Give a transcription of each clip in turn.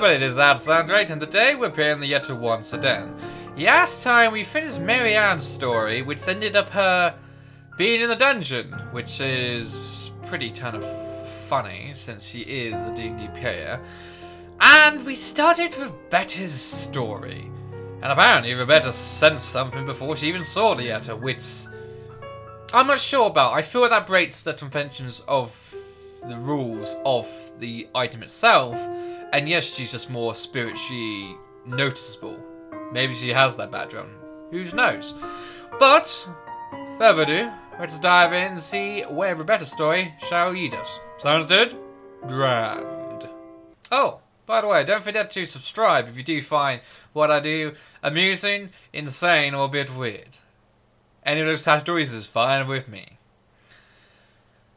but it is Alexandrake, and today we're playing the Ep13 sedan. Last time we finished Mairanna's story, which ended up her being in the dungeon, which is pretty kind of funny since she is a D&D player. And we started Rebbecca's story, and apparently Rebbecca sensed something before she even saw the Etta, which I'm not sure about. I feel that breaks the conventions of the rules of the item itself, and yes, she's just more spiritually noticeable. Maybe she has that background. Who knows? But, further ado, let's dive in and see where Rebbecca's story shall lead us. Sounds good? Grand. Oh, by the way, don't forget to subscribe if you do find what I do amusing, insane, or a bit weird. Any of those categories is fine with me.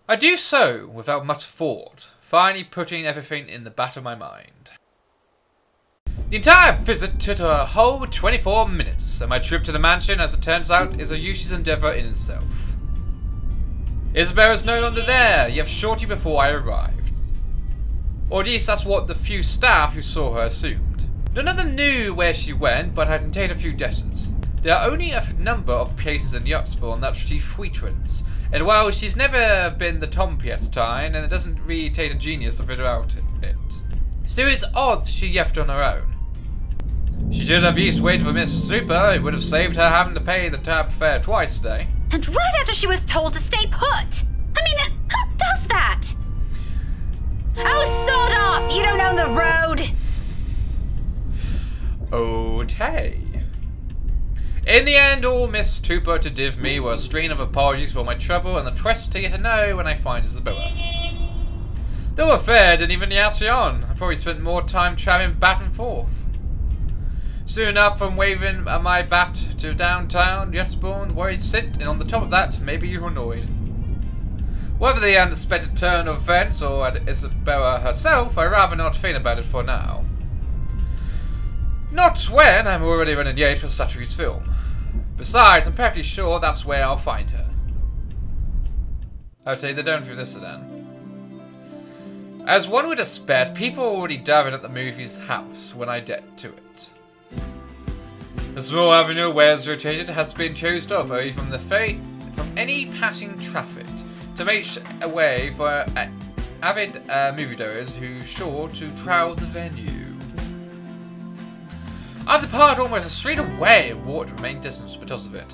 I do so without much thought, finally putting everything in the back of my mind. The entire visit took a whole 24 minutes, and my trip to the mansion, as it turns out, is a useless endeavour in itself. Isabella is no longer there, yet shortly before I arrived. Or at least that's what the few staff who saw her assumed. None of them knew where she went, but I can take a few guesses. There are only a number of places in Yuxborn that she frequents, and while she's never been the Tompietine, and it doesn't really take a genius to figure out it. Still, it's odd she left on her own. She should have used wait for Miss Super. It would have saved her having to pay the tab fare twice today. And right after she was told to stay put! I mean, who does that? Oh, sod off! You don't own the road! Okay. In the end, all Miss Trooper to give me were a string of apologies for my trouble and the quest to get to know when I find Isabella. Though affair didn't even last on. I probably spent more time traveling back and forth. Soon enough, I'm waving my bat to downtown Yuxborn, where he'd sit, and on the top of that, maybe you're annoyed. Whether the unexpected turn of events or at Isabella herself, I'd rather not think about it for now. Not when I'm already running late for Saturday's film. Besides, I'm perfectly sure that's where I'll find her. I'd say they're done through this sedan. As one would expect, people are already diving at the movie's house when I get to it. The small avenue where it's rotated has been closed off away from any passing traffic to make a way for avid moviegoers who are sure to travel the venue. I've departed almost a street away and walked the main distance because of it.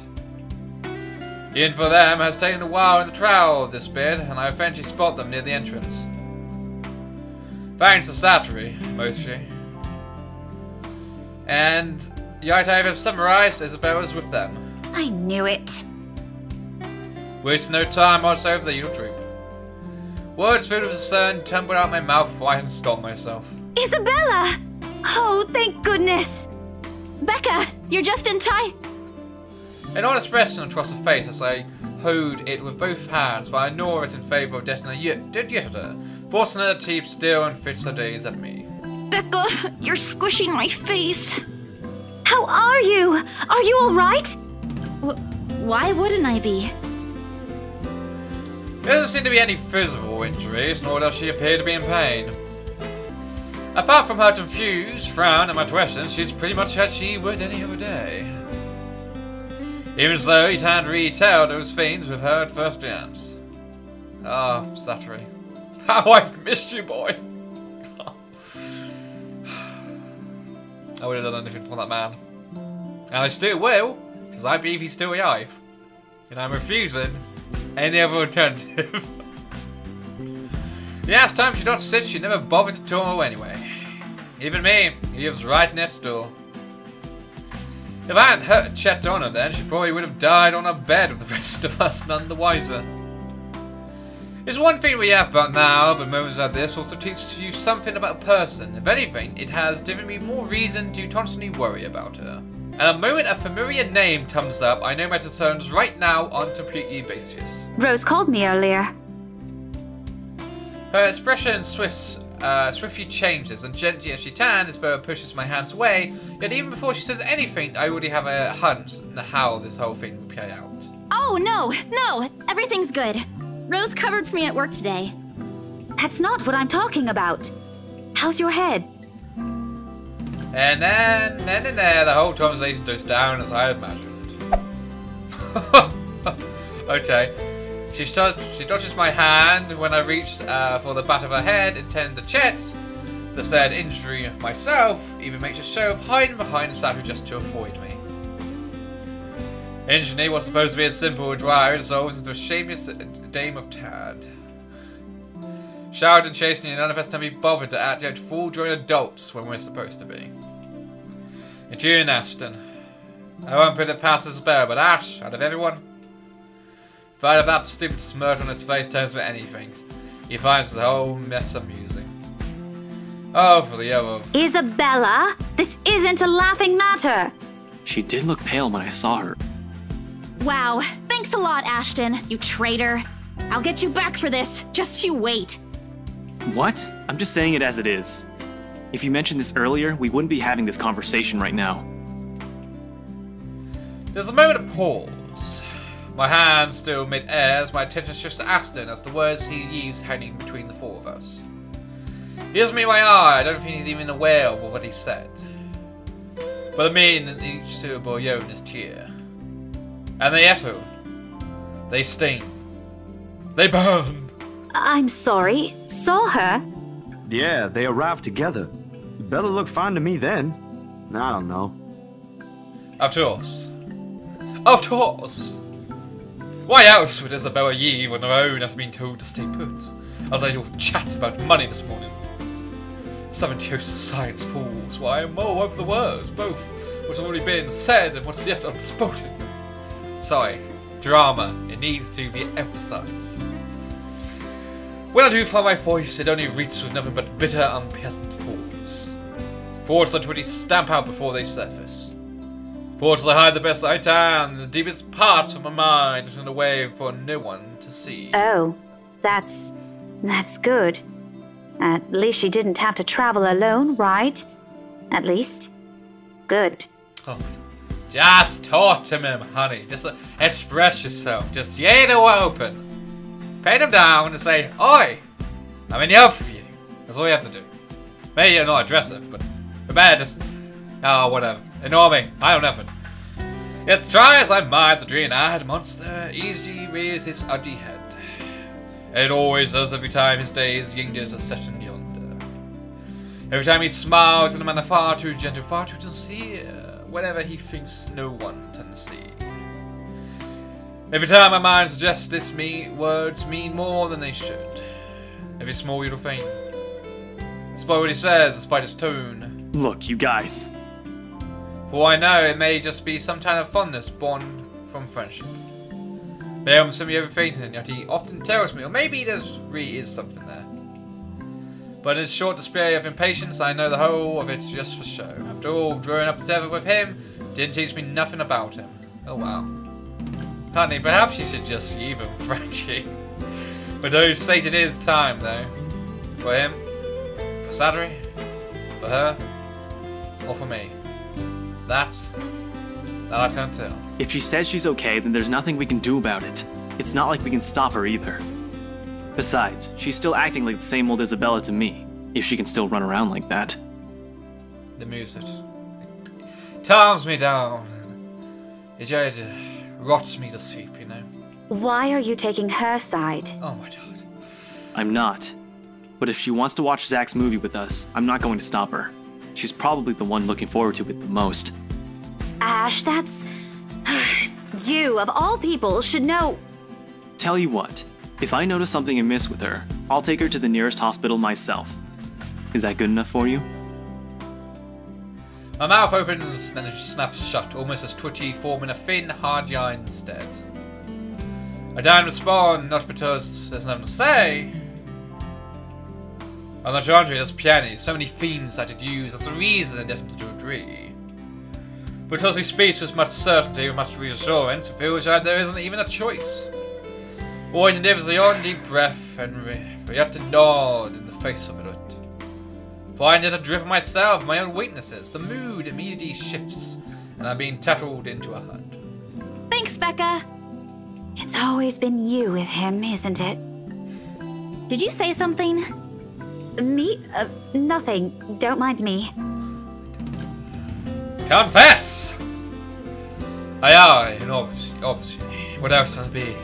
The inn for them has taken a while in the travel of this bit, and I eventually spot them near the entrance. Thanks to Saturday, mostly. And the item I have summarized, Isabella's with them. I knew it. Wasting no time whatsoever the usual troop. Words filled with concern tumbled out my mouth before I can stop myself. Isabella! Oh, thank goodness! Becca, you're just in time. An odd expression across the face as I hold it with both hands, but I ignore it in favour of getting a yitter, forcing her to keep still and fix her days at me. Becca, you're squishing my face. How are you? Are you alright? Why wouldn't I be? There doesn't seem to be any physical injuries, nor does she appear to be in pain. Apart from her confused frown at my questions, she's pretty much as she would any other day. Even so, you can't really tell those things with her at first glance. Ah, Saturday. How I've missed you, boy! I would have done anything for that man. And I still will, because I believe he's still alive. And I'm refusing any other alternative. The last time she got sick, she never bothered to tell anyway. Even me, he was right next door. If I hadn't checked on her then, she probably would have died on her bed with the rest of us, none the wiser. It's one thing we have about now, but moments like this also teach you something about a person. If anything, it has given me more reason to constantly worry about her. And the moment a familiar name comes up, I know my concerns right now on a completely basis. Rose called me earlier. Her expression swiftly changes, and gently as she can, Isabella pushes my hands away, yet even before she says anything, I already have a hunch on how this whole thing will play out. Oh, no, everything's good. Rose covered for me at work today. That's not what I'm talking about. How's your head? And then the whole conversation goes down as I imagined. Okay. She touches my hand when I reach for the back of her head, intending to check the said injury myself, even makes a show of hiding behind the statue just to avoid me. Instantly, what's supposed to be a simple dry dissolves into a shameless dame of tad. Showered and chastened, none of us can be bothered to act like full-grown adults when we're supposed to be. And you and Ashton. I won't put it past Isabella, but Ash, out of everyone, if out of that stupid smirk on his face turns for anything, he finds the whole mess amusing. Oh, for the love of... Isabella, this isn't a laughing matter. She did look pale when I saw her. Wow, thanks a lot, Ashton, you traitor. I'll get you back for this, just you wait. What? I'm just saying it as it is. If you mentioned this earlier, we wouldn't be having this conversation right now. There's a moment of pause. My hand still mid-air as my attention shifts to Ashton as the words he leaves hanging between the four of us. He doesn't meet my eye, I don't think he's even aware of what he said. But the meaning in each syllable alone is clear. And they echo. They sting. They burn. I'm sorry, saw her? Yeah, they arrived together. Bella looked fine to me then. I don't know. Of course. Of course. Why else would Isabella leave on her own after being told to stay put? Although they all chat about money this morning. 70 science fools, why I'm all over the words, both what's already been said and what's yet unspoken. Sorry, drama, it needs to be emphasized. When I do find my voice, it only reads with nothing but bitter, unpleasant thoughts. Thoughts that really stamp out before they surface. Thoughts I hide the best I can in the deepest parts of my mind in a way for no one to see. Oh, that's good. At least she didn't have to travel alone, right? At least. Good. Oh, just talk to him, honey. Just express yourself. Just yay the door open. Pat him down and say, "Oi, I'm in help for you." That's all you have to do. Maybe you're not aggressive, but bad. Just whatever. Ignore me. I don't nothing. Yet try as I might, the green-eyed monster easily rears his ugly head. It always does every time his days lingers a session yonder. Every time he smiles in a manner far too gentle, far too sincere, whenever he thinks no one can see. Every time my mind suggests this, words mean more than they should. Every small little thing. Despite what he says, despite his tone. Look, you guys. For all I know, it may just be some kind of fondness born from friendship. Maybe I'm simply overthinking, yet he often tells me, or maybe there really is something there. But in his short display of impatience, I know the whole of it's just for show. After all, growing up together with him didn't teach me nothing about him. Oh wow. Honey, perhaps you should just leave him, frankly. But those say it is time, though. For him, for Sadri, for her, or for me. That I can't tell. If she says she's okay, then there's nothing we can do about it. It's not like we can stop her either. Besides, she's still acting like the same old Isabella to me, if she can still run around like that. The music calms me down. It just rots me to sleep, you know. Why are you taking her side? Oh my god. I'm not. But if she wants to watch Zach's movie with us, I'm not going to stop her. She's probably the one looking forward to it the most. Ash, that's... You, of all people, should know... Tell you what, if I notice something amiss with her, I'll take her to the nearest hospital myself. Is that good enough for you? My mouth opens, then it snaps shut, almost as twitchy, forming a thin, hard line instead. I don't respond, not because there's nothing to say. On the contrary, there's plenty, so many themes I could use as a reason to get him to agree. Because he speaks with much certainty, with much reassurance, it feels like there isn't even a choice. All he endeavours a long deep breath, and we have to nod in the face of it. For I get a drip of myself, my own weaknesses. The mood immediately shifts, and I'm being tattled into a hut. Thanks, Becca. It's always been you with him, isn't it? Did you say something? Me? Nothing. Don't mind me. Confess! Aye, and obviously, what else can it be?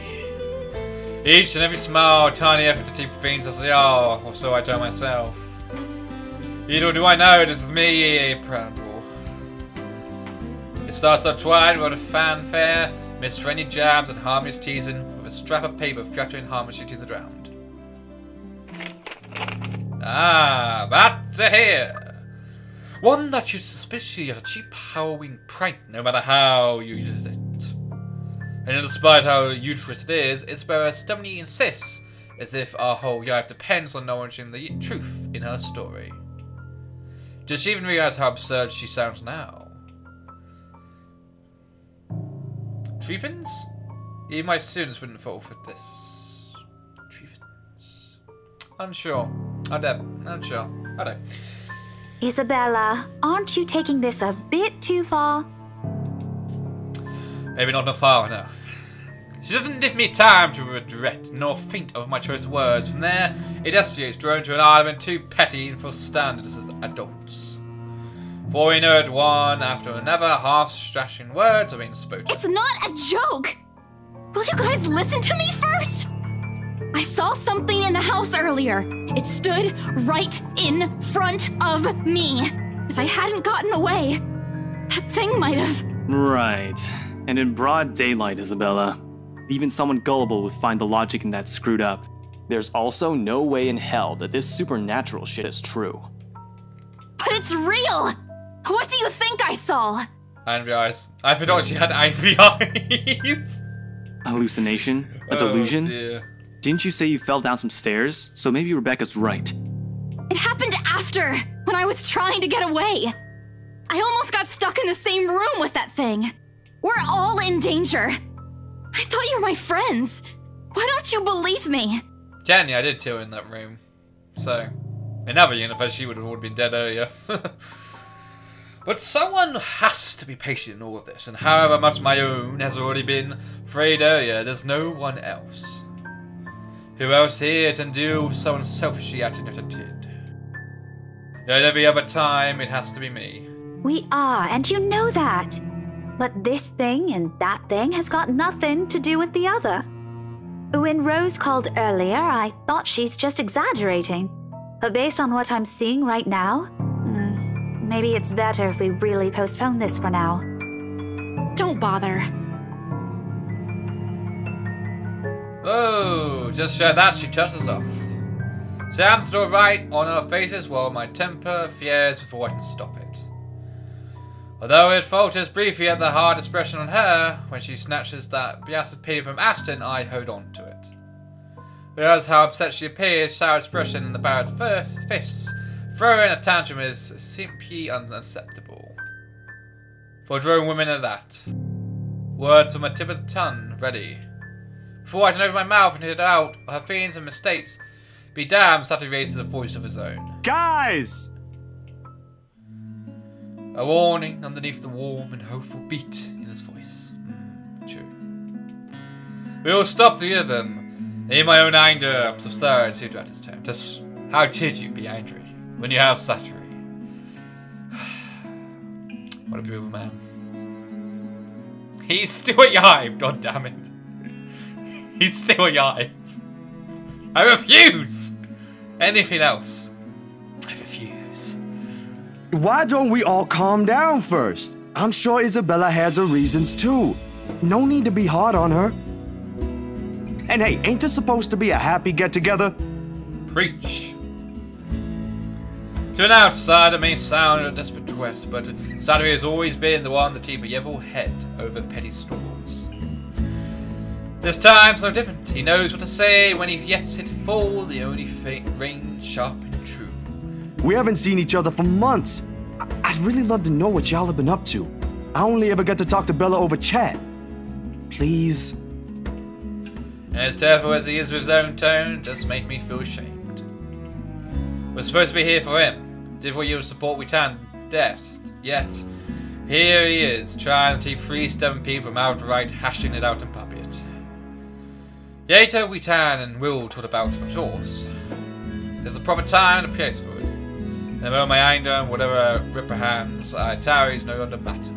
Each and every small, tiny effort to keep fiends as they are, or so I tell myself. Little do I know this is me, Pranble. It starts out twine with a fanfare, midst friendly jabs and harmless teasing, with a scrap of paper fluttering harmlessly to the ground. Ah, but here. One that you suspicious of a cheap Halloween prank, no matter how you use it. And despite how useless it is, Isabella stubbornly insists, as if our whole life depends on knowing the truth in her story. Does she even realize how absurd she sounds now? Treefins? Even my students wouldn't fall for this. Treefins. Unsure. Unsure. I don't. Isabella, aren't you taking this a bit too far? Maybe not far enough. She doesn't give me time to regret, nor think of my choice of words. From there, it escalates, drawn to an argument too petty for standards as adults. For we know it, one after another, half-strashing words are being spoken. It's not a joke! Will you guys listen to me first? I saw something in the house earlier. It stood right in front of me. If I hadn't gotten away, that thing might have... Right. And in broad daylight, Isabella. Even someone gullible would find the logic in that screwed up. There's also no way in hell that this supernatural shit is true. But it's real! What do you think I saw? Angry eyes. I forgot she had angry eyes. Hallucination? A delusion? Oh, dear. Didn't you say you fell down some stairs? So maybe Rebbecca's right. It happened after, when I was trying to get away. I almost got stuck in the same room with that thing. We're all in danger. I thought you were my friends. Why don't you believe me? Jenny, I did too in that room. So, in another universe, she would have all been dead earlier. But someone has to be patient in all of this, and however much my own has already been frayed earlier, there's no one else. Who else here can deal with someone selfishly acting as I did? Yet every other time, it has to be me. We are, and you know that. But this thing and that thing has got nothing to do with the other. When Rose called earlier, I thought she's just exaggerating. But based on what I'm seeing right now, maybe it's better if we really postpone this for now. Don't bother. Oh, just share that, she shuts us off. Sam's still right on our faces while my temper flares before I can stop it. Although it falters briefly at the hard expression on her, when she snatches that blasted pin from Ashton, I hold on to it. Whereas how upset she appears, sour expression and the bowed fists, throwing a tantrum is simply unacceptable. For drone women are that. Words from my tip of the tongue, ready. Before I can open my mouth and hit it out, her feelings and mistakes, be damned, Saturday raises a voice of his own. Guys! A warning underneath the warm and hopeful beat in his voice. True. We all stopped to hear them. In my own anger, I'm so sorry to at this time. Just how did you be angry when you have Saturday? What a beautiful man. He's still alive, god damn it. He's still alive. I refuse anything else. I refuse. Why don't we all calm down first? I'm sure Isabella has her reasons too. No need to be hard on her. And hey, ain't this supposed to be a happy get-together? Preach. To an outsider may sound a desperate request, but Saturday has always been the one to keep a level head over petty storms. This time's no different. He knows what to say when he lets it fall, the only ring sharp and true. We haven't seen each other for months. I'd really love to know what y'all have been up to. I only ever get to talk to Bella over chat. Please. And as terrible as he is with his own tone, does make me feel ashamed. We're supposed to be here for him. Did what you support we can, death. Yet, here he is, trying to keep 3 stubborn people from outright hashing it out in public. Later we can and will talk about, of course. There's a proper time and a place for it. In the moment of my anger and whatever rip her hands, I tarries no longer matter.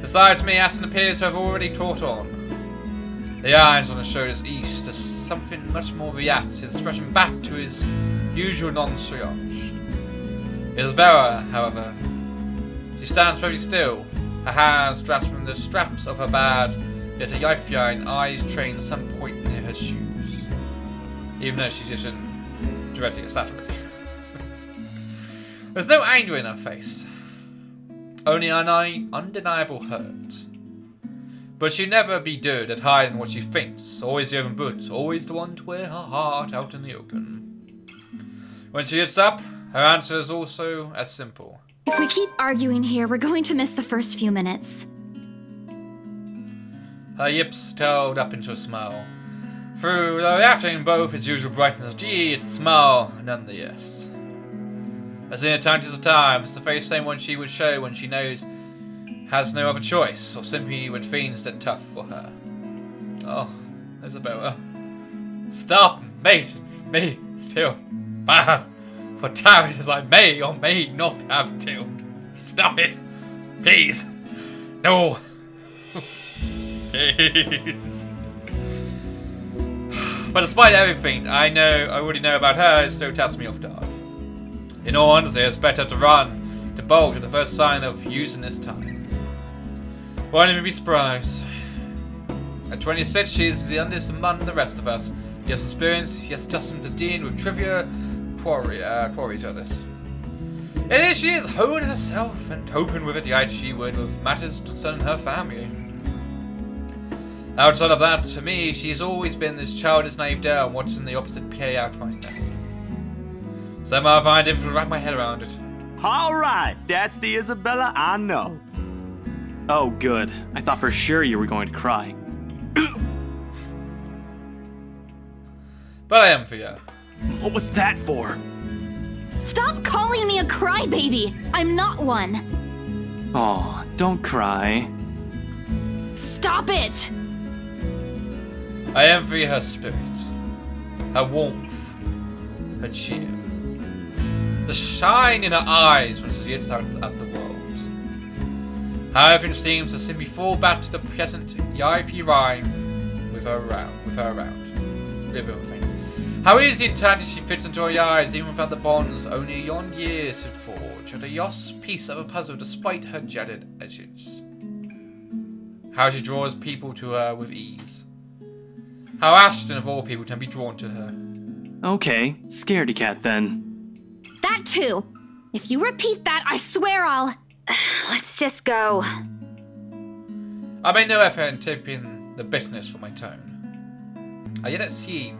Besides me, Ashton appears to have already caught on. The eyes on his shoulders east as something much more reacts, his expression back to his usual nonchalance. Isabella, however, she stands perfectly still, her hands grasping the straps of her bag, yet her Yifeine eyes trained at some point near her shoes. Even though she isn't directly exaggerating. There's no anger in her face. Only undeniable hurt. But she'd never be good at hiding what she thinks. Always the open book. Always the one to wear her heart out in the open. When she gets up, her answer is also as simple. If we keep arguing here, we're going to miss the first few minutes. Her lips curled up into a smile. Through the reacting both his usual brightness of gee, it's a smile nonetheless. As in a tiniest of times, the very same one she would show when she knows has no other choice, or simply when fiends that tough for her. Oh, Isabella. Stop making me feel bad for characters I may or may not have killed. Stop it. Please. No. Please. But despite everything I already know about her, it still tells me off guard. In all honesty, it's better to run, to bolt at the first sign of using this time. Won't even be surprised. At 26, she is the youngest among the rest of us. Yes, experience, yes, accustomed to dealing with trivia, quarries of this. It is she is holding herself and hoping with it the eye she would with matters concerning her family. Outside of that, to me, she's always been this childish naive girl watching the opposite play out right now. Somehow I find it difficult to wrap my head around it. Alright, that's the Isabella I know. Oh, good. I thought for sure you were going to cry. But I am for you. What was that for? Stop calling me a crybaby! I'm not one! Aw, don't cry. Stop it! I envy her spirit, her warmth, her cheer, the shine in her eyes when she looks out at the world. How everything seems to simply fall back to the present Yifey rhyme with her around. With everything. How easy and tidy she fits into her eyes, even without the bonds only yon years should forge, at a yoss piece of a puzzle despite her jagged edges. How she draws people to her with ease. How Ashton of all people can be drawn to her. Okay, scaredy cat then. That too! If you repeat that, I swear I'll... Let's just go. I made no effort in taping the bitterness from my tone. I yet at sea,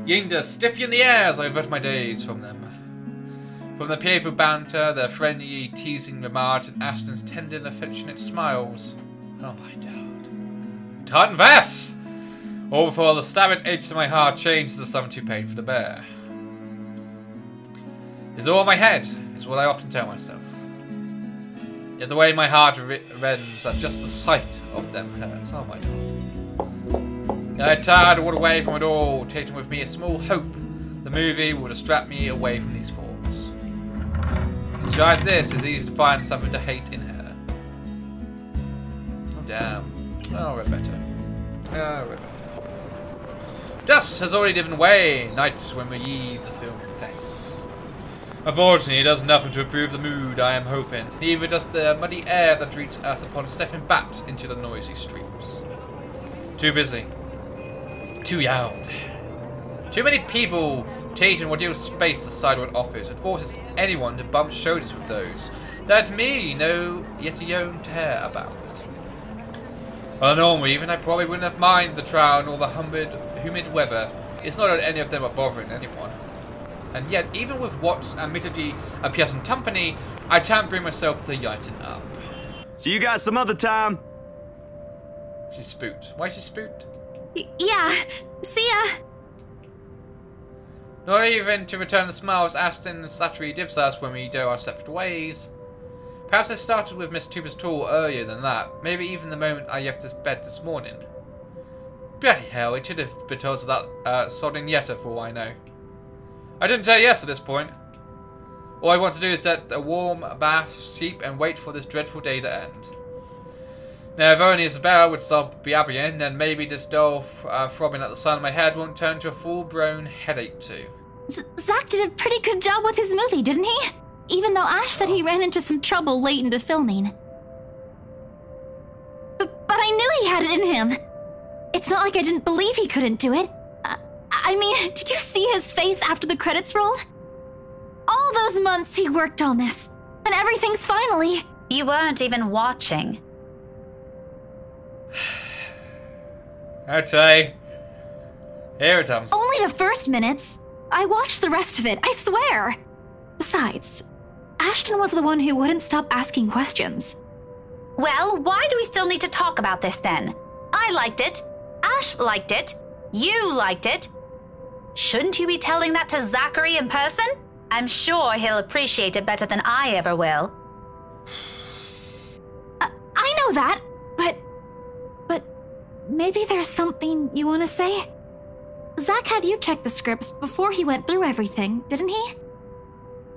yonder stiffy in the air as I avert my gaze from them. From the playful banter, their friendly, teasing remarks, and Ashton's tender and affectionate smiles. Oh my God. Time vest! All before the stabbing edge of my heart changes to something too painful to bear. It's all in my head, is what I often tell myself. Yet the way my heart rends at just the sight of them hurts. Oh my God. I tired to walk away from it all, taking with me a small hope the movie will distract me away from these thoughts. Besides this, it's easy to find something to hate in her. Oh damn. Oh, Rebbecca. Oh, Rebbecca. Dusk has already given way, nights when we leave the film face. Unfortunately, it does nothing to improve the mood, I am hoping. Neither does the muddy air that greets us upon stepping back into the noisy streets. Too busy. Too loud. Too many people taking what little space the sidewalk offers. It forces anyone to bump shoulders with those that me know yet alone care about. Well, normally, even I probably wouldn't have minded the trial or the humid weather. It's not that any of them are bothering anyone. And yet, even with what's admittedly a pleasant company, I can't bring myself to lighten up. See you guys some other time. She's spooked. Why is she spooked? Yeah, see ya! Not even to return the smiles Ashton and Slattery gives us when we go our separate ways. Perhaps I started with Miss Tuber's tour earlier than that. Maybe even the moment I left this bed this morning. Bloody hell, it should have been because of that sodding Yetta for all I know. I didn't say yes at this point. All I want to do is get a warm bath, sleep, and wait for this dreadful day to end. Now, if only Isabella would stop yapping, then maybe this dull throbbing at the side of my head won't turn to a full-blown headache too. Zach did a pretty good job with his movie, didn't he? Even though Ash said he ran into some trouble late into filming. But I knew he had it in him. It's not like I didn't believe he couldn't do it. I mean, did you see his face after the credits rolled? All those months he worked on this, and everything's finally... You weren't even watching. Okay. Here it comes. Only the first minutes. I watched the rest of it, I swear. Besides, Ashton was the one who wouldn't stop asking questions. Well, why do we still need to talk about this then? I liked it. Ash liked it. You liked it. Shouldn't you be telling that to Zachary in person? I'm sure he'll appreciate it better than I ever will. I know that, but maybe there's something you want to say? Zach had you check the scripts before he went through everything, didn't he?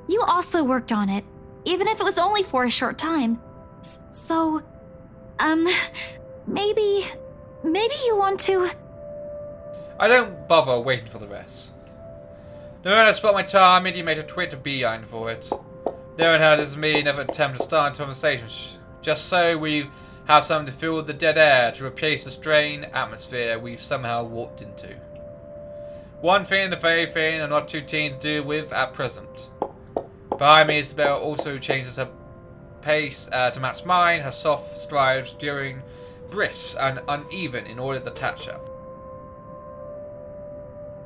You also worked on it, even if it was only for a short time. So, maybe you want to... I don't bother waiting for the rest. The moment I spot my tar, I immediately made a Twitter beeline for it. Knowing how this is me, never attempt to start a conversation, just so we have something to fill the dead air to replace the strained atmosphere we've somehow walked into. One thing, the very thing I'm not too keen to do with at present. Behind me, Isabella also changes her pace to match mine, her soft strides during brisk and uneven in order to catch up.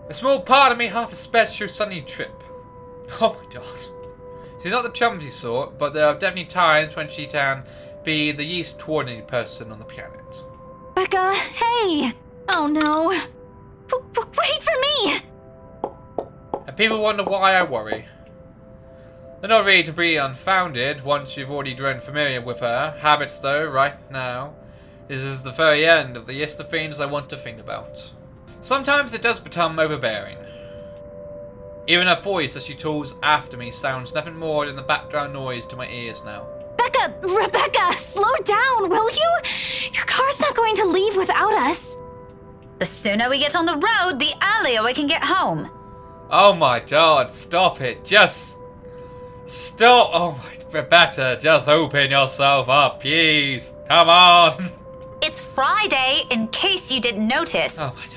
A small part of me half expects she'll suddenly trip. Oh my god. She's not the chumsy sort, but there are definitely times when she can be the least coordinated person on the planet. Becca, hey! Oh no. Wait for me! And people wonder why I worry. They're not really to be unfounded once you've already grown familiar with her habits, though. Right now, this is the very end of the list of things I want to think about. Sometimes it does become overbearing. Even her voice as she calls after me sounds nothing more than the background noise to my ears now. Rebbecca, slow down, will you? Your car's not going to leave without us. The sooner we get on the road, the earlier we can get home. Oh my god, stop it. Just stop. Oh my, Rebecca, just open yourself up, please. Come on. It's Friday, in case you didn't notice. Oh my god.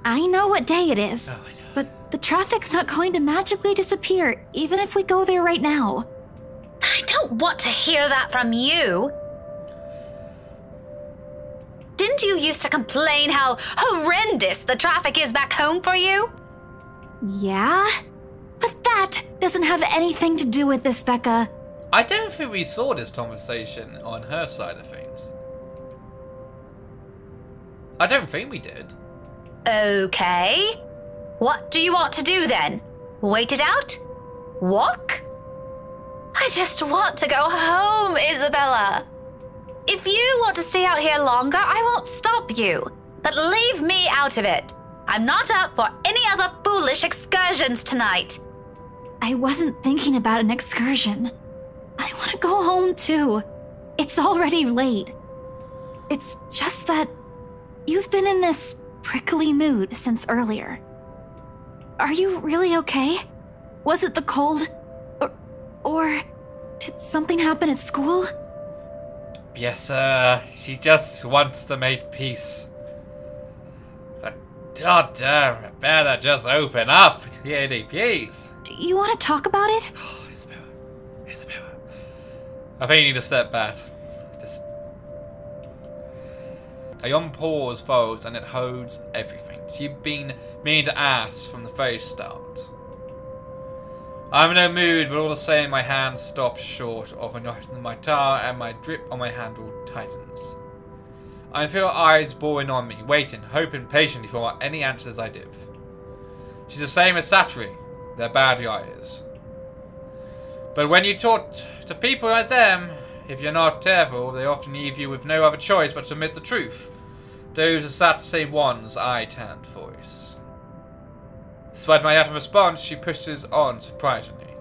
I know what day it is, Oh my god. but the traffic's not going to magically disappear, even if we go there right now. I don't want to hear that from you. Didn't you used to complain how horrendous the traffic is back home for you? Yeah? But that doesn't have anything to do with this, Becca. I don't think we saw this conversation on her side of things. I don't think we did. Okay. What do you want to do then? Wait it out? Walk? I just want to go home, Isabella. If you want to stay out here longer, I won't stop you. But leave me out of it. I'm not up for any other foolish excursions tonight. I wasn't thinking about an excursion. I want to go home too. It's already late. It's just that you've been in this prickly mood since earlier. Are you really okay? Was it the cold? Or did something happen at school? Yes, she just wants to make peace. But goddamn, Rebecca, just open up, Yeti, please. Do you want to talk about it? Oh, Isabella. I think you need to step back. Just... A young pause follows and it holds everything. She'd been meaning to ask from the very start. I'm in no mood, but all the same my hand stops short of unlocking my tar and my grip on my handle tightens. I feel her eyes boring on me, waiting, hoping patiently for any answers I give. She's the same as Satri, they're bad guys. But when you talk to people like them, if you're not careful, they often leave you with no other choice but to admit the truth. Those are the same ones I turned voice. Despite my lack of response, she pushes on surprisingly.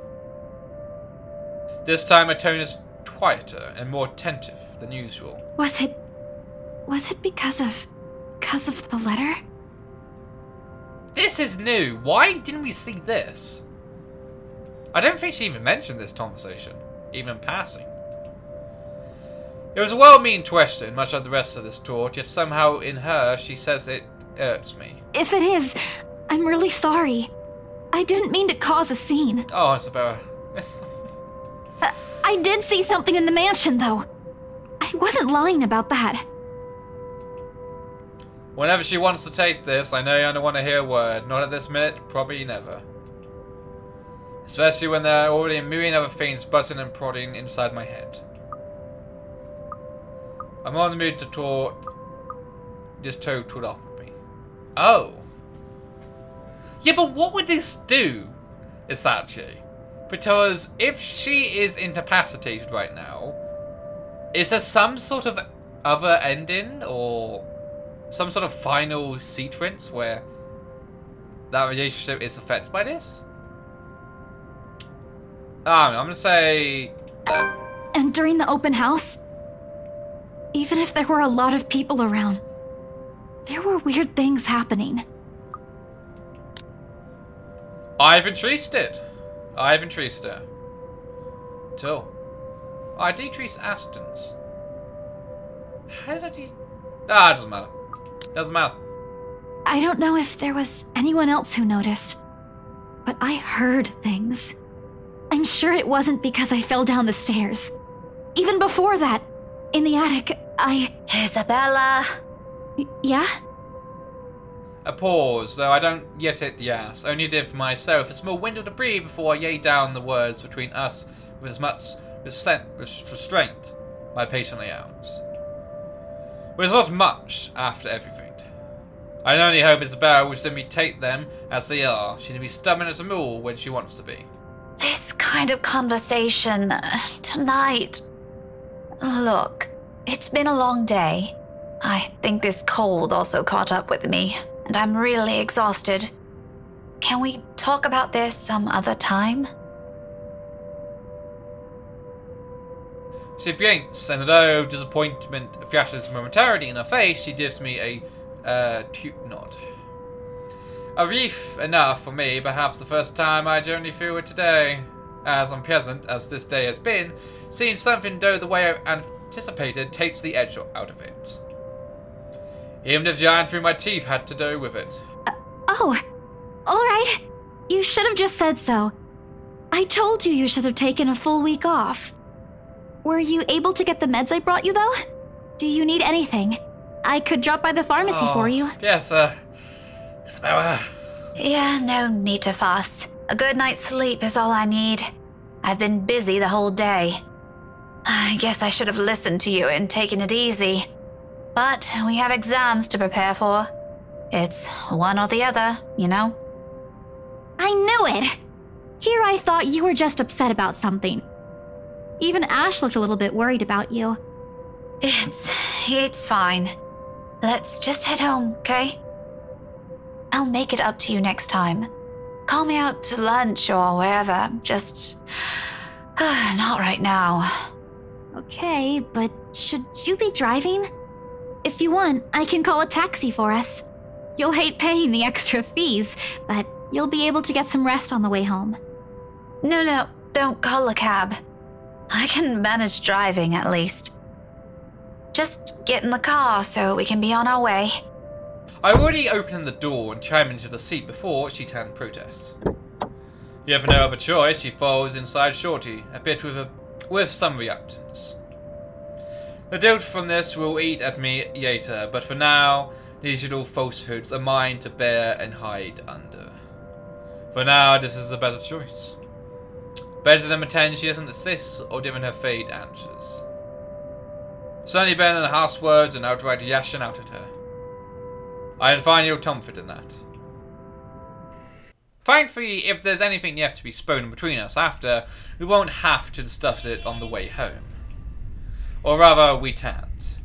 This time her tone is quieter and more attentive than usual. Was it because of the letter? This is new. Why didn't we see this? I don't think she even mentioned this conversation, even in passing. It was a well-meaning question, much like the rest of this talk, yet somehow in her she says it hurts me. If it is, I'm really sorry. I didn't mean to cause a scene. Oh, Isabella. I did see something in the mansion, though. I wasn't lying about that. Whenever she wants to take this, I know you don't want to hear a word. Not at this minute, probably never. Especially when there are already a million other things buzzing and prodding inside my head. I'm on the mood to talk. Just talk up with me. Oh. Yeah, but what would this do, Isachi? Because if she is incapacitated right now, is there some sort of other ending or some sort of final sequence where that relationship is affected by this? I'm gonna say that. And during the open house, even if there were a lot of people around, there were weird things happening. I've increased it. I've increased her. Till. I decreased Ashton's. How did I do? Ah, it doesn't matter. Doesn't matter. I don't know if there was anyone else who noticed, but I heard things. I'm sure it wasn't because I fell down the stairs. Even before that, in the attic, Isabella! Yeah? A pause, though I don't yet hit yes. Only did for myself a small window to breathe before I yay down the words between us with as much restraint my patient layouts. But it's not much after everything. I only hope Isabella will simply take them as they are. She can be stubborn as a mule when she wants to be. This kind of conversation tonight. Look, it's been a long day. I think this cold also caught up with me, and I'm really exhausted. Can we talk about this some other time? She blinks, and although disappointment flashes momentarily in her face, she gives me a cute nod. A relief enough for me, perhaps the first time I journey through it today. As unpleasant as this day has been, seeing something go the way I anticipated takes the edge out of it. Even if giant through my teeth had to do with it. Oh, alright. You should have just said so. I told you should have taken a full week off. Were you able to get the meds I brought you, though? Do you need anything? I could drop by the pharmacy for you. Yes, Isabella. Yeah, no need to fuss. A good night's sleep is all I need. I've been busy the whole day. I guess I should have listened to you and taken it easy. But we have exams to prepare for. It's one or the other, you know? I knew it! Here I thought you were just upset about something. Even Ash looked a little bit worried about you. It's fine. Let's just head home, okay? I'll make it up to you next time. Call me out to lunch or wherever, just... not right now. Okay, but should you be driving? If you want, I can call a taxi for us. You'll hate paying the extra fees, but you'll be able to get some rest on the way home. No, don't call a cab. I can manage driving at least. Just get in the car so we can be on our way. I already opened the door and climbed into the seat before she turned protest. You have no other choice, she follows inside shortly, a bit with some reluctance. The guilt from this will eat at me later, but for now, these little falsehoods are mine to bear and hide under. For now, this is a better choice. Better than pretend she doesn't assist or giving her fade answers. Certainly better than the harsh words and outright lashing out at her. I find your comfort in that. Thankfully, if there's anything yet to be spoken between us after, we won't have to discuss it on the way home. Or rather, we can't.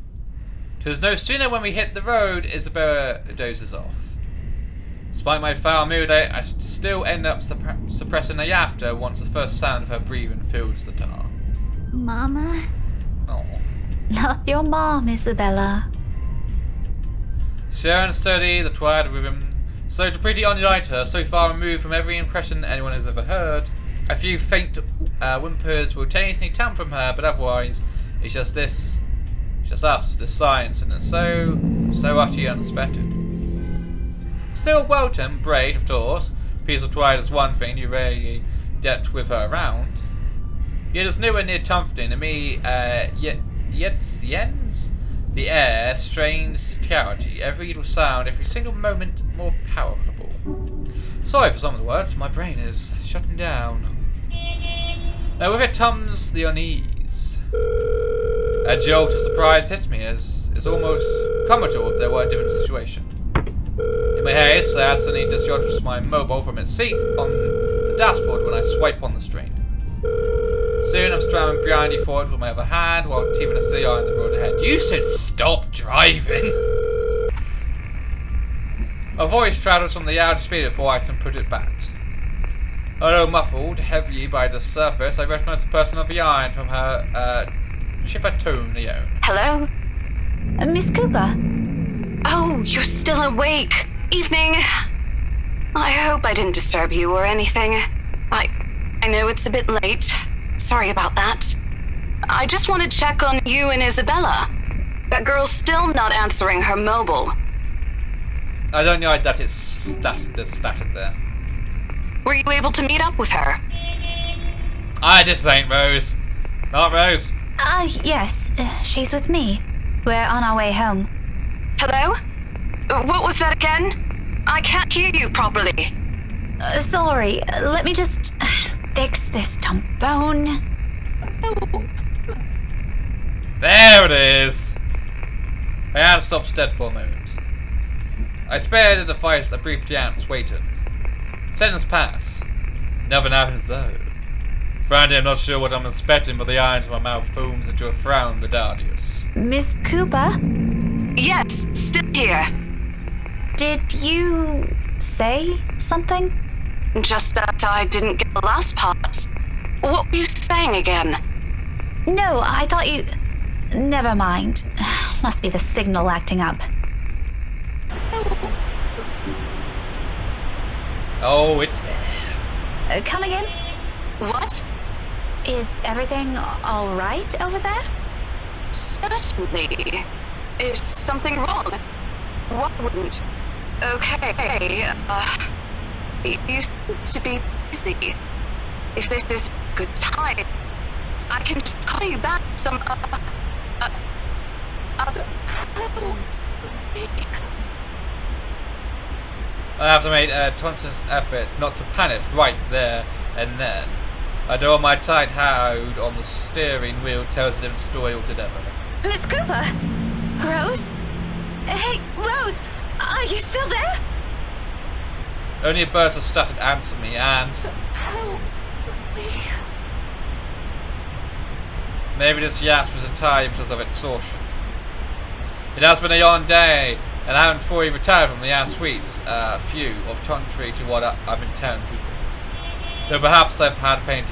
'Twas no sooner when we hit the road, Isabella dozes off. Despite my foul mood, I still end up suppressing the laughter once the first sound of her breathing fills the car. Mama? Oh. Not your mom, Isabella. Slow and steady, the twilight rhythm. So pretty unlike her, so far removed from every impression anyone has ever heard. A few faint whimpers will occasionally come from her, but otherwise, it's just this. It's just us, this science, and it's so utterly unexpected. Still welcome, brave, of course. Peaceful twilight is one thing you rarely get with her around. Yet it's nowhere near comforting to me, yens? The air, strange clarity, every little sound, every single moment more palatable. Sorry for some of the words, my brain is shutting down. With it comes the unease. A jolt of surprise hits me as is almost comical if there were a different situation. In my haste, I accidentally discharged my mobile from its seat on the dashboard when I swipe on the string. Soon I'm strapping blindly forward with my other hand while keeping a steady eye on the road ahead. You should stop driving! A voice travels from the outer speed before I can put it back. Although muffled heavily by the surface, I recognize the person behind from her chipper tone. Hello? Miss Cooper? Oh, you're still awake. Evening. I hope I didn't disturb you or anything. I know it's a bit late. Sorry about that. I just want to check on you and Isabella. That girl's still not answering her mobile. I don't know that it's static there. Were you able to meet up with her? This ain't Rose. Not Rose. Yes. She's with me. We're on our way home. Hello? What was that again? I can't hear you properly. Sorry. Let me just fix this dumb phone. There it is. My hand stops dead for a moment. I spared the device a brief glance, waiting. Seconds pass. Nothing happens though. Frankly, I'm not sure what I'm expecting, but the iron of my mouth foams into a frown regardless. Miss Cooper? Yes, still here. Did you say something? Just that I didn't get the last part. What were you saying again? No, I thought you... Never mind. Must be the signal acting up. Oh, it's there. Come again? What? Is everything all right over there? Certainly. Is something wrong? What wouldn't? Okay, you seem to be busy. If this is a good time, I can just call you back some other... I have to make a conscious effort not to panic right there and then. I know my tight hand on the steering wheel tells a different story altogether. Miss Cooper? Rose? Hey, Rose! Are you still there? Only a burst of static answered me, and... maybe this yasp was entirely because of exhaustion. It has been a long day, and I haven't fully retired from the air suites, few, of contrary to what I've been telling people. Though perhaps I've had paid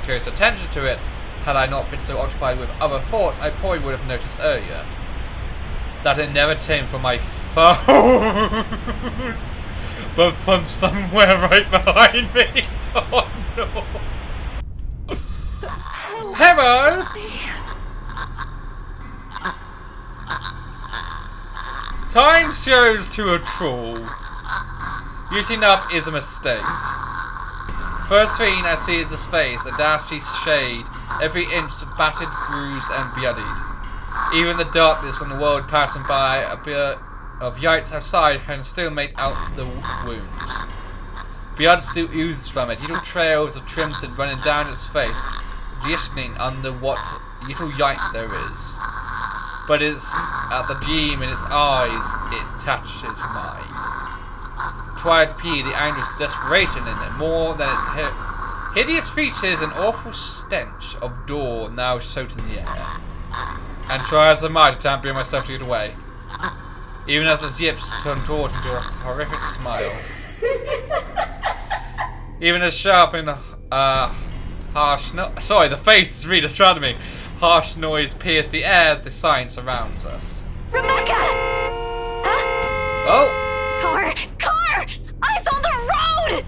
close attention to it, had I not been so occupied with other thoughts, I probably would have noticed earlier. That it never came from my phone, but from somewhere right behind me. Oh no. Hello! Time shows to a troll. Using up is a mistake. First thing I see is his face, a dashy shade, every inch battered, bruised, and bloodied. Even the darkness and the world passing by, a bit of lights outside can still make out the wounds. Blood still oozes from it, little trails of crimson running down its face, glistening under what little light there is. But it's at the gleam in its eyes it touches mine. Try to pee the anguish desperation in it, more than its hideous features and awful stench of door now float in the air. And try as I might, I can't bring myself to get away. Even as his lips turn toward into a horrific smile. Even as sharp and Sorry, the face is really distracting me. Harsh noise pierced the air as the sign surrounds us. Rebbecca! Oh! Car! Eyes on the road!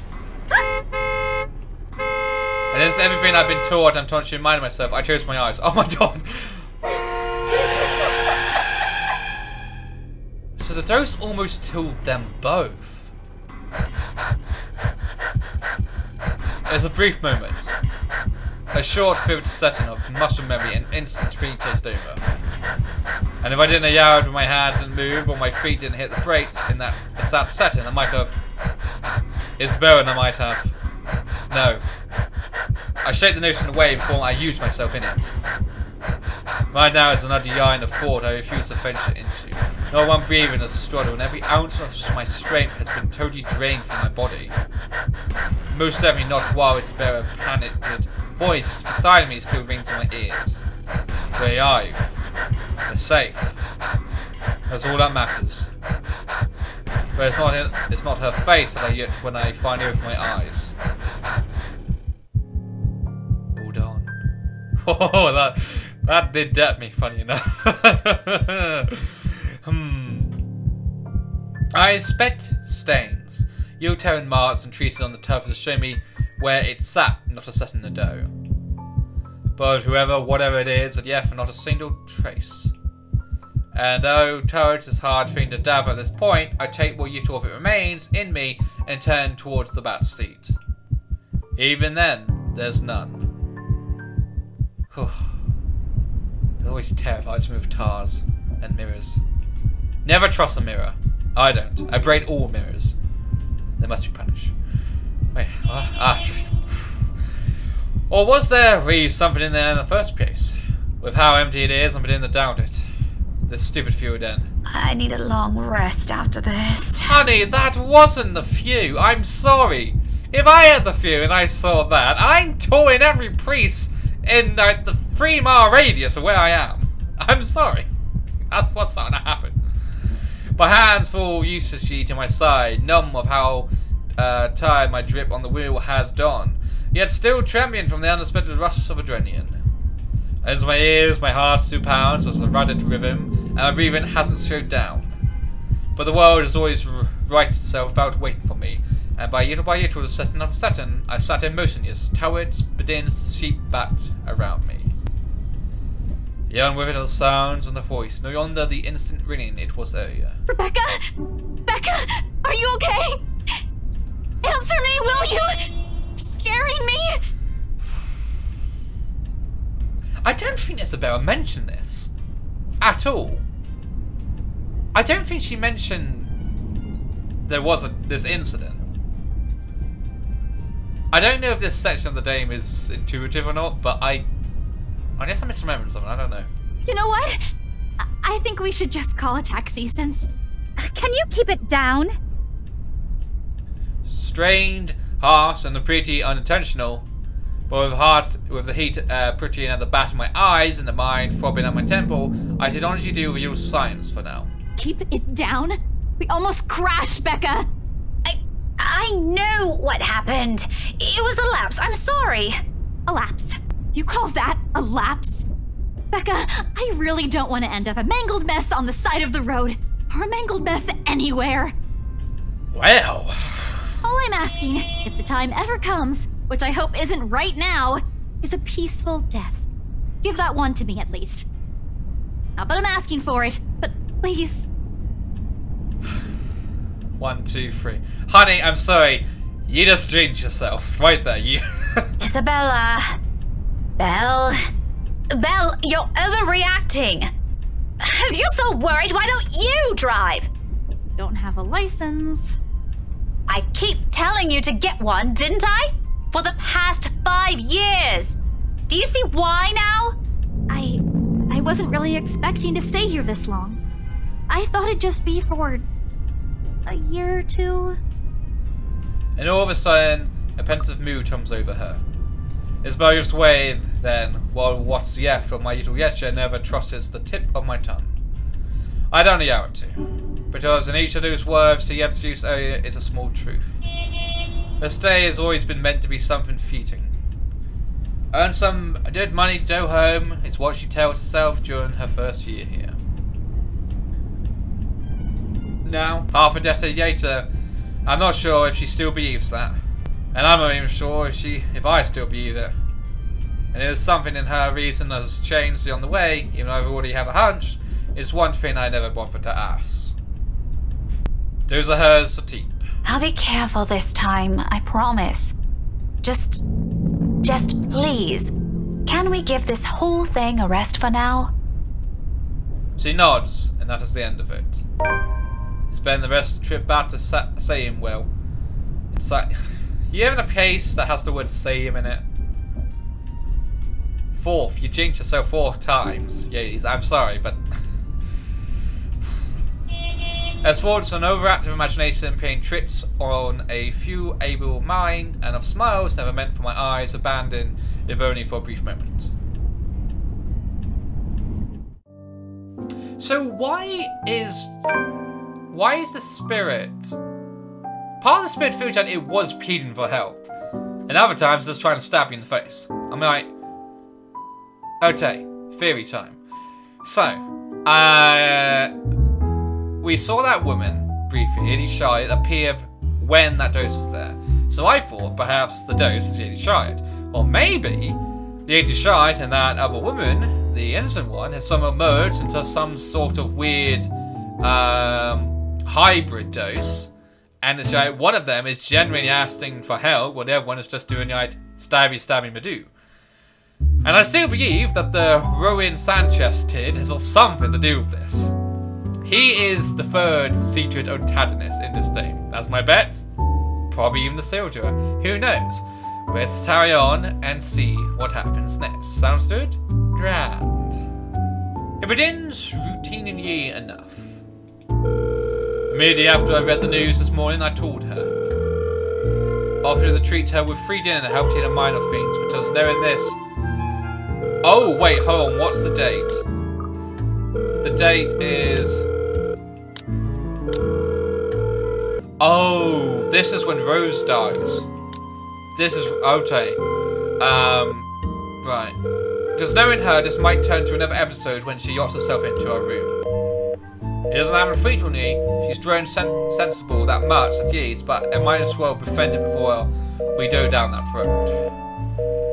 Against everything I've been taught, I'm trying to remind myself. I closed my eyes. Oh my god! So the dose almost killed them both. There's a brief moment. A short, vivid setting of muscle memory and instant being taken over. And if I didn't yell with my hands and move, or my feet didn't hit the brakes in that setting, I might have... Isabella and I might have... No. I shake the notion away before I use myself in it. Right now is another yarn of thought I refuse to venture into. No one breathing is a struggle, and every ounce of my strength has been totally drained from my body. Most definitely not while Isabella's panicked voice beside me still rings in my ears. We're alive. We're safe. That's all that matters. But it's not her face that I get when I finally open my eyes. Hold on. Oh, that did get me, funny enough. I inspect stains. Tearing marks and traces on the turf to show me where it sat, not a set in the dough. But whatever it is, yet not a single trace. And though turret is a hard thing to gather at this point, I take what little of it remains in me and turn towards the back seat. Even then, there's none. It always terrifies me with tars and mirrors. Never trust a mirror. I don't. I break all mirrors. They must be punished. Wait, or was there really something in there in the first place? With how empty it is, I'm beginning to doubt it. This stupid view again. I need a long rest after this. Honey, that wasn't the view. I'm sorry. If I had the view and I saw that, I'm touring every priest in the 3-mile radius of where I am. I'm sorry. That's what's starting to happen. My hands full uselessly to my side, numb of how tired my grip on the wheel has done, yet still trembling from the unexpected rush of adrenaline. As my ears, my heart still pounds as a rapid rhythm, and my breathing hasn't slowed down. But the world has always righted itself without waiting for me, and by little, setting after setting, I sat in motionless, turrets begins to sweep back around me. The unwithering sounds and the voice, no longer the instant ringing it was earlier. Rebbecca! Becca! Are you okay? Answer me, will you? You're scaring me! I don't think Isabella mentioned this. At all. I don't think she mentioned there was this incident. I don't know if this section of the game is intuitive or not, but I guess I'm misremembering something, I don't know. You know what? I think we should just call a taxi since... Can you keep it down? Strained, harsh, and pretty unintentional, but with the heat pretty at the back of my eyes and the mind throbbing at my temple, I should honestly do with your science for now. Keep it down? We almost crashed, Becca! I know what happened. It was a lapse. I'm sorry. A lapse? You call that a lapse? Becca, I really don't want to end up a mangled mess on the side of the road, or a mangled mess anywhere. Well... All I'm asking, if the time ever comes, which I hope isn't right now, is a peaceful death. Give that one to me at least. Not that I'm asking for it, but please. 1, 2, 3. Honey, I'm sorry. You just jinxed yourself. Right there, you... Isabella. Belle, you're overreacting. If you're so worried, why don't you drive? Don't have a license. I keep telling you to get one, didn't I? For the past 5 years. Do you see why now? I wasn't really expecting to stay here this long. I thought it'd just be for a year or two. And all of a sudden, a pensive mood comes over her. Isabella just waved then, while what's left of my little gesture never trusted the tip of my tongue. I don't know how to, because in each of those words the introduced earlier is a small truth. The stay has always been meant to be something fleeting. Earn some good money to go home is what she tells herself during her first year here. Now, half a decade later, I'm not sure if she still believes that. And I'm not even sure if I still believe it. And there's something in her reason that has changed on the way, even though I already have a hunch. It's one thing I never bothered to ask. Those are hers to keep. I'll be careful this time, I promise. Just please, can we give this whole thing a rest for now? She nods, and that is the end of it. Spend the rest of the trip back to Sayham well. It's like, you have a place that has the word Sayham in it. Fourth, you jinxed yourself 4 times. Yeah, I'm sorry, but... As thoughts an overactive imagination playing tricks on a few able mind, and of smiles never meant for my eyes, abandoned, if only for a brief moment. So why is the spirit... Part of the spirit feels like it was pleading for help, and other times it's trying to stab you in the face. I'm like... Okay, theory time. So, we saw that woman, briefly, Lady Charlotte, appear when that dose was there. So I thought perhaps the dose is Lady Charlotte. Or maybe Lady Charlotte and that other woman, the innocent one, has somehow merged into some sort of weird hybrid dose. And it's like one of them is genuinely asking for help, while the other one is just doing like stabby Madoo. And I still believe that the Rowan Sanchez kid has something to do with this. He is the third secret antagonist in this game. That's my bet. Probably even the soldier. Who knows? Let's carry on and see what happens next. Sounds good? Grand. It begins routinely enough. Immediately after I read the news this morning, I told her. Offered to treat her with free dinner and helped in a minor things, but I was knowing this. Oh, wait, hold on. What's the date? The date is... Oh, this is when Rose dies. This is... Okay. Right. Just knowing her, this might turn to another episode when she locks herself into her room. It doesn't happen frequently. She's grown sensible that much at least, but I might as well befriend it before we go down that road.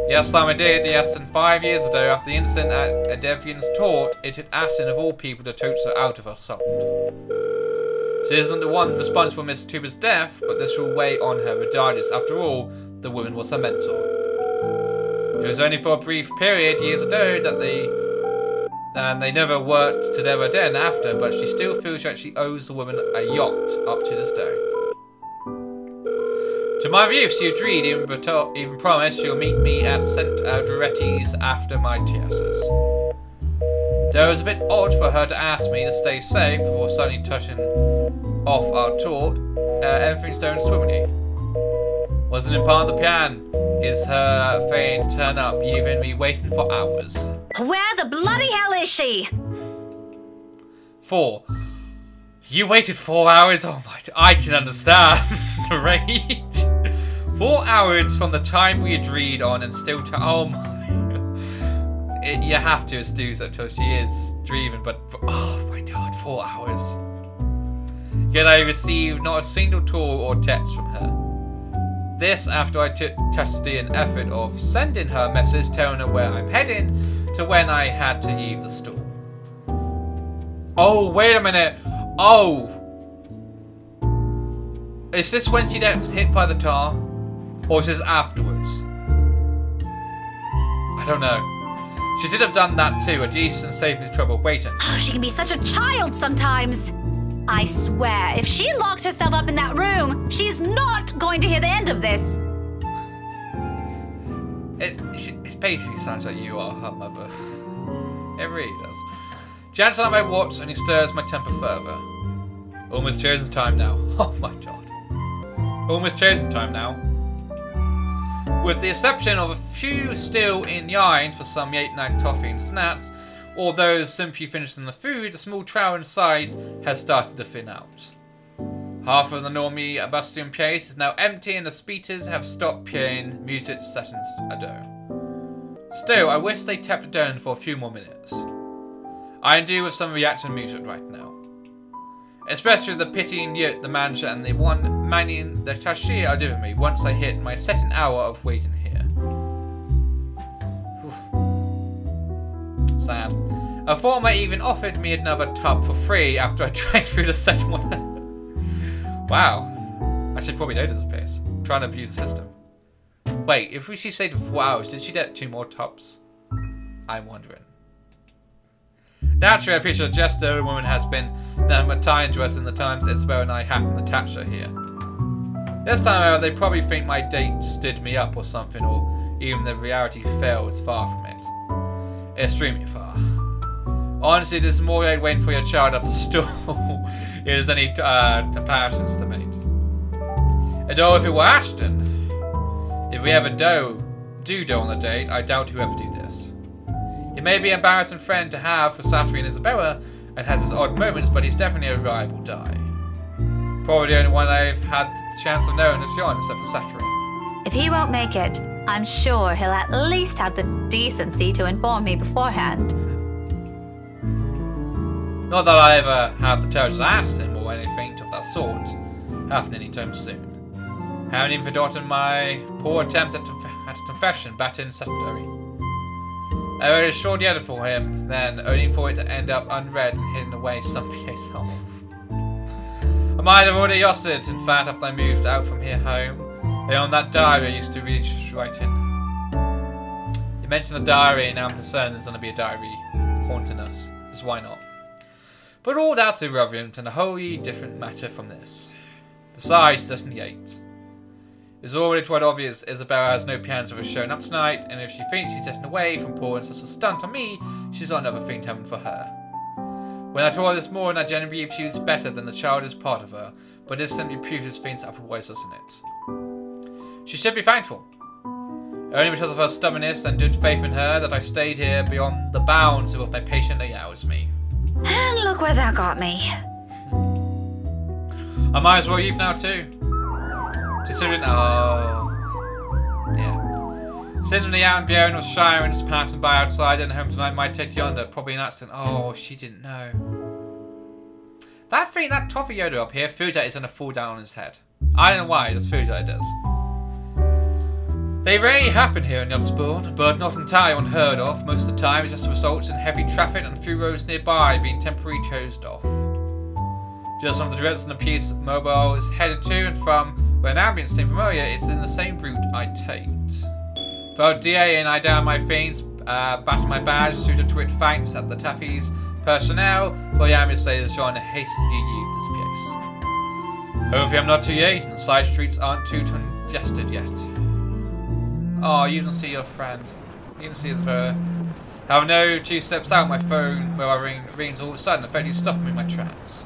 Yes, time I did, yes, and 5 years ago, after the incident at Devian's taught, it took Ashton of all people to tote her out of her soul. She isn't the one responsible for Miss Tuber's death, but this will weigh on her regardless. After all, the woman was her mentor. It was only for a brief period years ago that they never worked together again after, but she still feels like she owes the woman a yacht up to this day. To my view, she agreed, even promised she'll meet me at St. Duretti's after my TSS. Though it was a bit odd for her to ask me to stay safe before suddenly touching off our talk, everything's going swimmingly. Wasn't in part of the plan. Is her fame turn up, leaving me waiting for hours. Where the bloody hell is she? 4. You waited 4 hours? Oh my... I didn't understand the rage. 4 hours from the time we agreed on and still to... Oh my... you have to excuse that until she is dreaming, but... Oh my god, 4 hours. Yet I received not a single call or text from her. This after I took custody and effort of sending her a message telling her where I'm heading to when I had to leave the store. Oh, wait a minute. Oh. Is this when she gets hit by the car? Or is this afterwards? I don't know. She did have done that too, at least, and saved me the trouble waiting. Oh, she can be such a child sometimes. I swear, if she locked herself up in that room, she's not going to hear the end of this. It basically sounds like you are her mother. It really does. Jansen at my watch and he stirs my temper further. Almost chosen time now. Oh my god. Almost chosen time now. With the exception of a few still in yarns for some late-night toffee and snacks, or those simply finished in the food, the small trowel inside has started to thin out. Half of the normally bustling place is now empty and the speakers have stopped playing music sessions ago. Still, I wish they kept it down for a few more minutes. I can do with some reaction music right now. Especially the pitying Yurt, the manager, and the one manning the cashier are doing me once I hit my second hour of waiting here. Oof. Sad. A former even offered me another tub for free after I tried through the second one. Wow. I should probably go to this place. I'm trying to abuse the system. Wait, if she stayed for 4 hours, did she get 2 more tubs? I'm wondering. Naturally, I appreciate the gesture. The woman has been nothing but kind to us in the times Isabella and I happened to catch her here. This time, however, they probably think my date stood me up or something, or even the reality fell is far from it. Extremely far. Honestly, this is more like waiting for your child at the store. If there's any comparisons to make. Although if it were Ashton, if we ever do go on the date, I doubt he'll ever do this. He may be an embarrassing friend to have for Satori and Isabella, and has his odd moments, but he's definitely a reliable guy. Probably the only one I've had the chance of knowing is Jon, except for Satori. If he won't make it, I'm sure he'll at least have the decency to inform me beforehand. Not that I ever have the courage to ask him or anything of that sort happen anytime soon. Haven't even forgotten my poor attempt at a confession back in secondary. I wrote a short letter for him, then only for it to end up unread and hidden away someplace else. I might have already lost it, in fact, after I moved out from here home. And on that diary I used to read write in. You mentioned the diary, and now I'm concerned there's going to be a diary haunting us, because why not? But all that's irrelevant and a wholly different matter from this. Besides, Session 8. It's already quite obvious Isabella has no plans of her showing up tonight, and if she thinks she's getting away from pulling such a stunt on me, she's got another thing coming for her. When I told her this morning, I genuinely believe she was better than the childish part of her, but this simply proves his things otherwise, doesn't it? She should be thankful. Only because of her stubbornness and good faith in her that I stayed here beyond the bounds of what my patient allows me. And look where that got me. I might as well leave now too. Considering, yeah. Sitting in the out and Bjorn was shy and just passing by outside and home tonight might take yonder. Probably an accident. Oh, she didn't know. That thing, that toffee Yoda up here, food that is going to fall down on his head. I don't know why, that's food that it does. They rarely happen here in Youngsborn, but not entirely unheard of. Most of the time it just results in heavy traffic and a few roads nearby being temporarily closed off. Just from the direction the police mobile is headed to and from where an ambulance seems familiar, it's in the same route I take. For DA and I down my things, batting my badge through the twit thanks at the Taffy's personnel for the ambulance is trying to hastily leave this place. Hopefully I'm not too late and the side streets aren't too congested yet. Oh, you didn't see your friend. You didn't see his brother. I know 2 steps out, my phone where I rings all of a sudden, effectively stopping me in my tracks.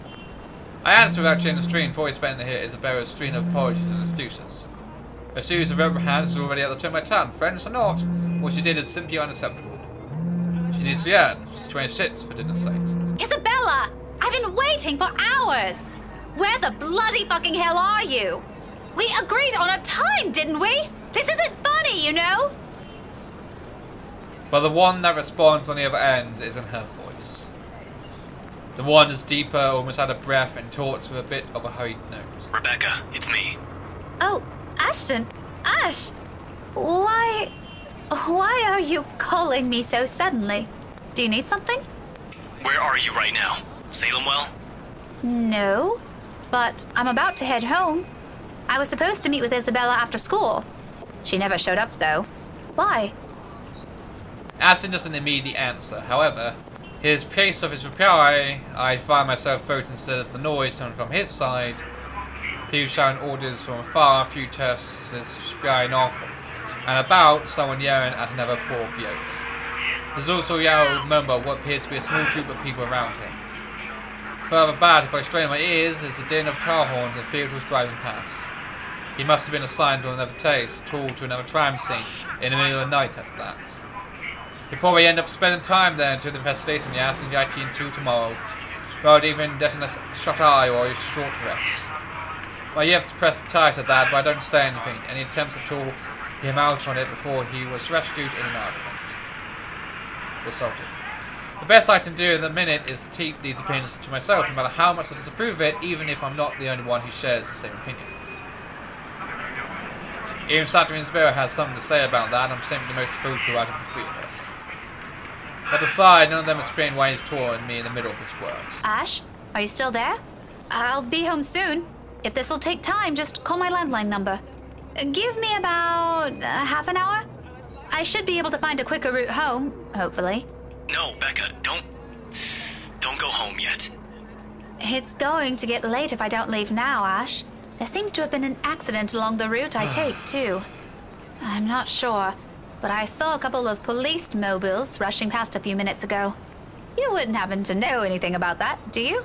I answer without changing the stream before I spend to hear Isabella's string of apologies and excuses. Her series of rubber hands is already at the tip of my tongue. Friends or not, what she did is simply unacceptable. She needs to learn. She's 26, for goodness sake. Isabella! I've been waiting for hours! Where the bloody fucking hell are you? We agreed on a time, didn't we? This isn't funny, you know? But the one that responds on the other end is in her voice. The one is deeper, almost out of breath, and talks with a bit of a hurried note. Rebbecca, it's me. Oh, Ashton. Ash! Why are you calling me so suddenly? Do you need something? Where are you right now? Salem Well? No, but I'm about to head home. I was supposed to meet with Isabella after school. She never showed up, though. Why? Ashton doesn't immediately answer. However, his pace of his reply, I find myself focused instead of the noise coming from his side. People shouting orders from afar, a few tests flying off and about, someone yelling at another poor boat. There's also a yell murmur of what appears to be a small group of people around him. Further back, if I strain my ears, is the din of car horns and field was driving past. He must have been assigned to another taste, tool to another crime scene, in the middle of the night after that. He'll probably end up spending time there until the investigation and the IT until tomorrow, without even getting a shut eye or a short rest. My ears pressed tight at that, but I don't say anything. Any attempts at all him out on it before he was rescued in an argument. assaulted. The best I can do in the minute is keep these opinions to myself, no matter how much I disapprove of it, even if I'm not the only one who shares the same opinion. Even Saturn's Spirit has something to say about that, and I'm simply the most fooled to out of the three of us. But aside, none of them explain why he's torn me in the middle of this world. Ash, are you still there? I'll be home soon. If this'll take time, just call my landline number. Give me about half an hour. I should be able to find a quicker route home, hopefully. No, Becca, don't go home yet. It's going to get late if I don't leave now, Ash. There seems to have been an accident along the route I take, too. I'm not sure, but I saw a couple of police mobiles rushing past a few minutes ago. You wouldn't happen to know anything about that, do you?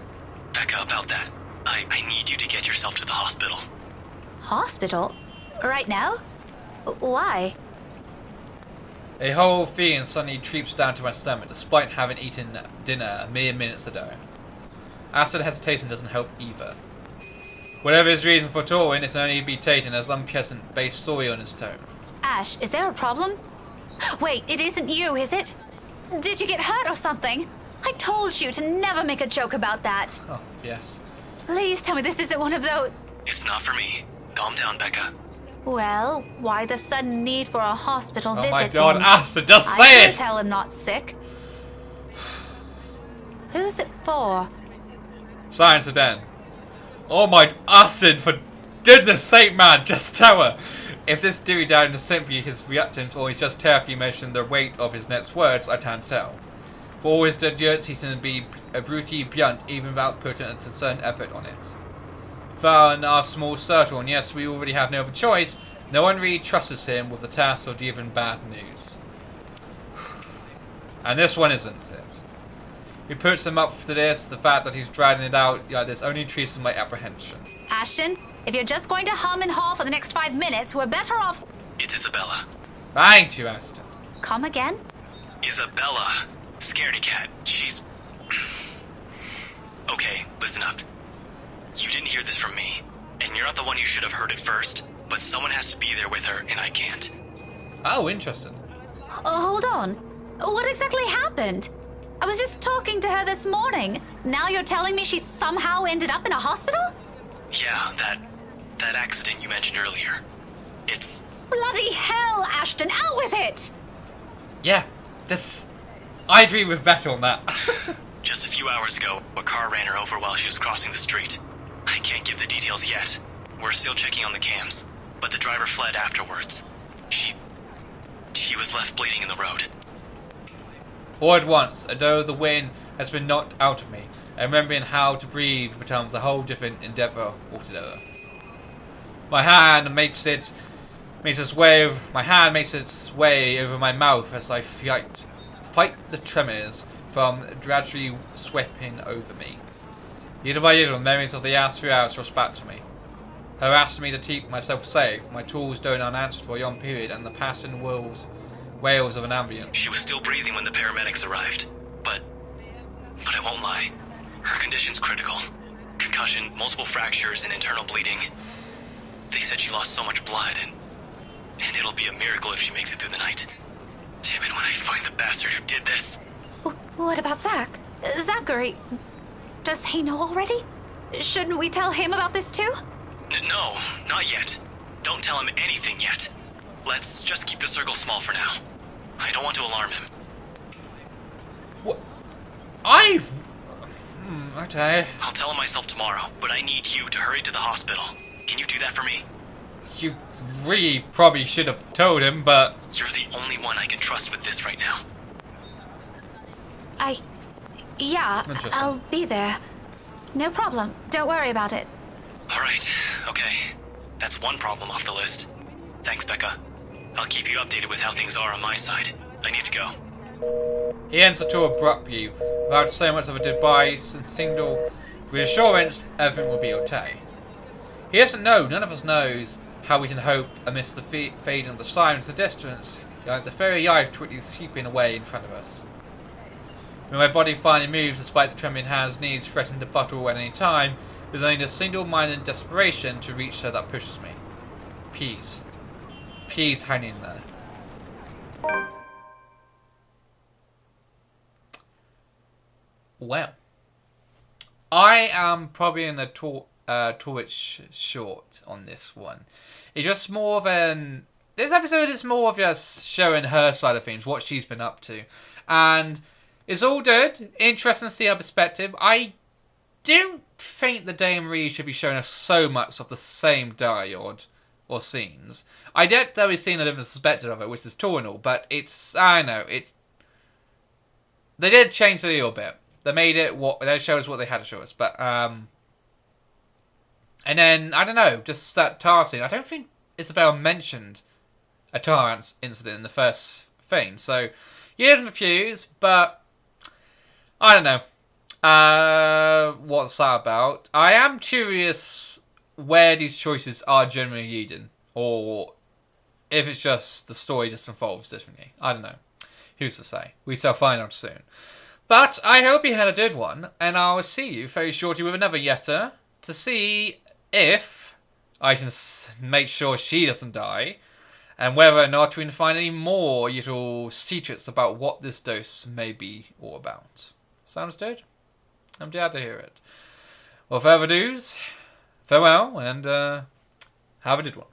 Becca, about that, I need you to get yourself to the hospital. Hospital? Right now? Why? A whole feeling suddenly creeps down to my stomach, despite having eaten dinner mere minutes ago. Acid hesitation doesn't help either. Whatever his reason for touring, it's only to be taken as unpleasant-based story on his tone. Ash, is there a problem? Wait, it isn't you, is it? Did you get hurt or something? I told you to never make a joke about that. Oh, yes. Please tell me this isn't one of those... It's not for me. Calm down, Becca. Well, why the sudden need for a hospital visit? Oh my god, then? Acid, just I say sure it! as hell am not sick. Who's it for? Science again. Oh my Acid, for goodness sake, man, just tell her. If this theory down is simply his reluctance or he's just terrified you mention the weight of his next words, I can't tell. For all his dead years, he seems to be brutally blunt even without putting a concerned effort on it. Far in our small circle, and yes, we already have no other choice, no one really trusts him with the task of delivering bad news. And this one isn't it. He puts him up to this, the fact that he's dragging it out like this only increases my apprehension. Ashton, if you're just going to hum and haw for the next 5 minutes, we're better off... It's Isabella. Thank you, Ashton. Come again? Isabella. Scaredy cat. She's... Okay, listen up. You didn't hear this from me, and you're not the one who should have heard it first, but someone has to be there with her, and I can't. Oh, interesting. Hold on. What exactly happened? I was just talking to her this morning. Now you're telling me she somehow ended up in a hospital? Yeah, that accident you mentioned earlier. It's... Bloody hell, Ashton, out with it! Yeah, I agree with Beto on that. Just a few hours ago, a car ran her over while she was crossing the street. I can't give the details yet. We're still checking on the cams, but the driver fled afterwards. She was left bleeding in the road. All at once, although the wind has been knocked out of me, and remembering how to breathe becomes a whole different endeavor altogether. My hand makes its way over my mouth as I fight the tremors from gradually sweeping over me. Little by little, memories of the last 3 hours rush back to me, harassing me to keep myself safe, my tools going unanswered for a long period, and the passing wails of an ambulance. She was still breathing when the paramedics arrived, but I won't lie. Her condition's critical. Concussion, multiple fractures, and internal bleeding. They said she lost so much blood, and it'll be a miracle if she makes it through the night. Damn it, when I find the bastard who did this. What about Zach? Zachary, does he know already? Shouldn't we tell him about this too? No, not yet. Don't tell him anything yet. Let's just keep the circle small for now. I don't want to alarm him. What? Okay. I'll tell him myself tomorrow, but I need you to hurry to the hospital. Can you do that for me? You really probably should have told him, but... You're the only one I can trust with this right now. Yeah, I'll be there. No problem. Don't worry about it. Alright, okay. That's one problem off the list. Thanks, Becca. I'll keep you updated with how things are on my side. I need to go. He ends the tour abruptly, without so much of a goodbye and single reassurance everything will be okay. He doesn't know, none of us knows, how we can hope amidst the fading of the silence in the distance, like the fairy life quickly sweeping away in front of us. When my body finally moves, despite the trembling hands, knees threatening to buckle at any time, it is only the single-minded desperation to reach her that pushes me. Peace. Peace hanging there. Well, I am probably in the Torwich short on this one. It's just more of an... This episode is more of just showing her side of things, what she's been up to. And it's all good. Interesting to see her perspective. I don't think the Dame Reed should be showing us so much of the same dialogue or scenes. I get that we've seen a different perspective of it, which is tonal, but it's... I don't know, it's... They did change it a little bit. They made it what... They showed us what they had to show us, but... And then, I don't know, just that tar scene. I don't think Isabella mentioned a tar incident in the first thing. So, you're confused, but I don't know what's that about. I am curious where these choices are generally leading, or if it's just the story just unfolds differently. I don't know. Who's to say? We shall find out soon. But I hope you had a good one, and I'll see you very shortly with another Yetta to see if I can make sure she doesn't die, and whether or not we can find any more little secrets about what this dose may be all about. Sounds good? I'm glad to hear it. Well, further ado, farewell, and have a good one.